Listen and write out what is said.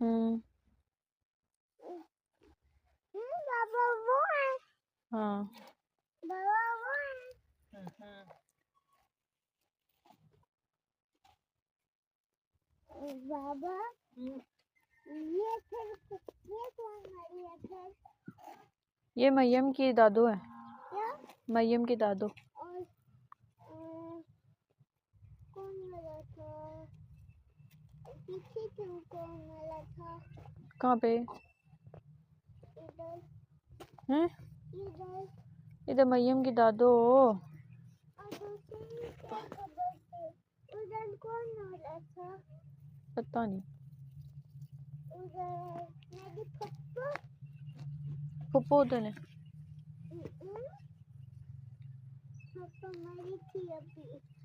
हम्म। बाबा वो है। हाँ। बाबा वो है। बाबा ये कौन मरी है फिर? ये मरियम की दादू है। क्या? मरियम की दादू। और कौन मरा था? पीछे क्यों कौन मरा था? कहाँ पे? इधर। हैं? इधर। इधर मरियम की दादू। और दूसरी क्या खबर थी? उधर कौन मरा था? पता नहीं। उधर मेरी पप्पा। फुप्पो उधर है। पापा मरी थी अभी।